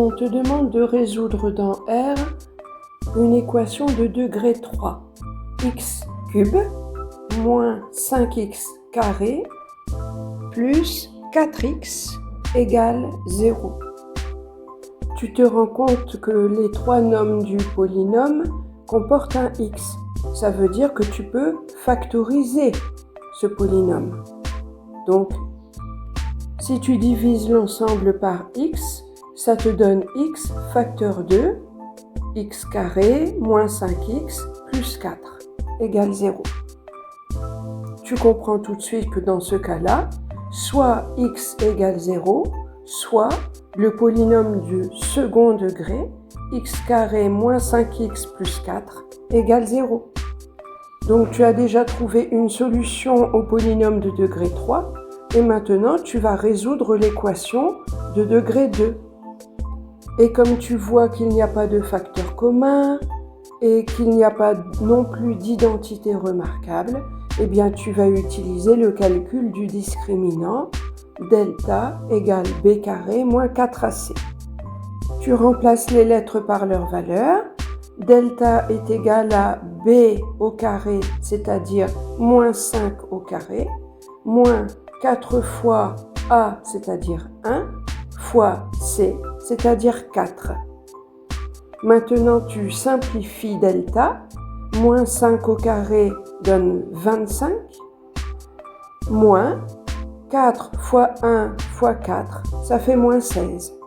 On te demande de résoudre dans R une équation de degré 3, x cube moins 5x carré plus 4x égale 0. Tu te rends compte que les trois nombres du polynôme comportent un x. Ça veut dire que tu peux factoriser ce polynôme. Donc, si tu divises l'ensemble par x, ça te donne x facteur 2, x carré moins 5x plus 4 égale 0. Tu comprends tout de suite que dans ce cas-là, soit x égale 0, soit le polynôme du second degré, x carré moins 5x plus 4 égale 0. Donc tu as déjà trouvé une solution au polynôme de degré 3 et maintenant tu vas résoudre l'équation de degré 2. Et comme tu vois qu'il n'y a pas de facteur commun et qu'il n'y a pas non plus d'identité remarquable, eh bien tu vas utiliser le calcul du discriminant delta égale b carré moins 4ac. Tu remplaces les lettres par leur valeur. Delta est égal à b au carré, c'est-à-dire moins 5 au carré, moins 4 fois a, c'est-à-dire 1, fois c, c'est-à-dire 4. Maintenant, tu simplifies delta. Moins 5 au carré donne 25, moins 4 fois 1 fois 4, ça fait moins 16.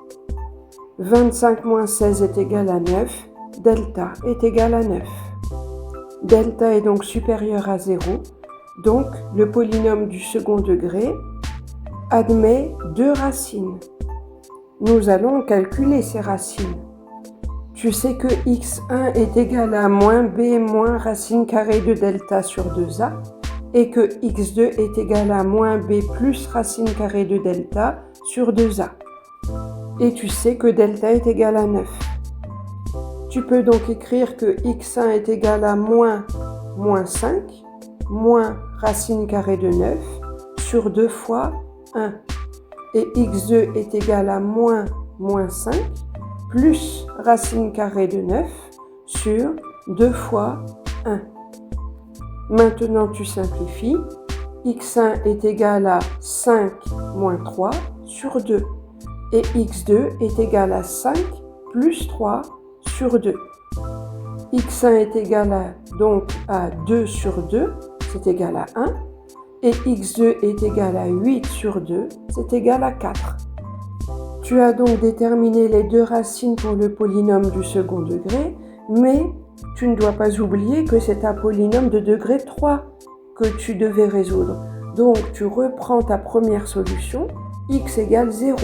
25 moins 16 est égal à 9, delta est égal à 9. Delta est donc supérieur à 0, donc le polynôme du second degré admet deux racines. Nous allons calculer ces racines. Tu sais que x1 est égal à moins b moins racine carrée de delta sur 2a et que x2 est égal à moins b plus racine carrée de delta sur 2a. Et tu sais que delta est égal à 9. Tu peux donc écrire que x1 est égal à moins 5 moins racine carrée de 9 sur 2 fois 1. Et x2 est égal à moins 5 plus racine carrée de 9 sur 2 fois 1. Maintenant, tu simplifies. x1 est égal à 5 moins 3 sur 2. Et x2 est égal à 5 plus 3 sur 2. x1 est égal donc à 2 sur 2, c'est égal à 1. Et x2 est égal à 8 sur 2, c'est égal à 4. Tu as donc déterminé les deux racines pour le polynôme du second degré, mais tu ne dois pas oublier que c'est un polynôme de degré 3 que tu devais résoudre. Donc tu reprends ta première solution, x égale 0,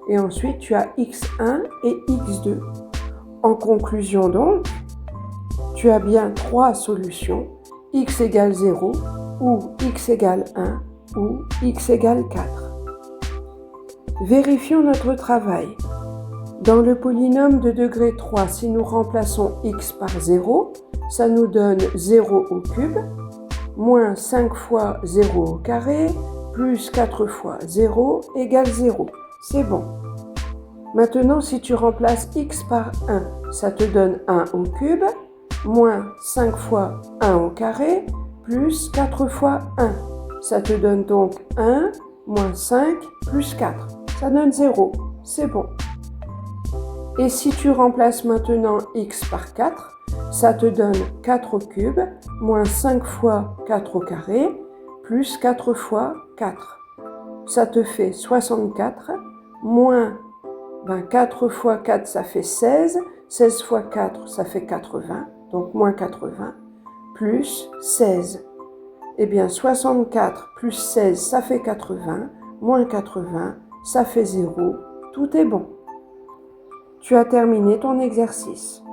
et ensuite tu as x1 et x2. En conclusion donc, tu as bien trois solutions, x égale 0, ou x égale 1, ou x égale 4. Vérifions notre travail. Dans le polynôme de degré 3, si nous remplaçons x par 0, ça nous donne 0 au cube, moins 5 fois 0 au carré, plus 4 fois 0 égale 0. C'est bon. Maintenant, si tu remplaces x par 1, ça te donne 1 au cube, moins 5 fois 1 au carré, plus 4 fois 1. Ça te donne donc 1, moins 5, plus 4. Ça donne 0. C'est bon. Et si tu remplaces maintenant x par 4, ça te donne 4 au cube, moins 5 fois 4 au carré, plus 4 fois 4. Ça te fait 64, moins 4 fois 4, ça fait 16. 16 fois 4, ça fait 80, donc moins 80, plus 16. Eh bien, 64 plus 16, ça fait 80, moins 80, ça fait 0. Tout est bon. Tu as terminé ton exercice.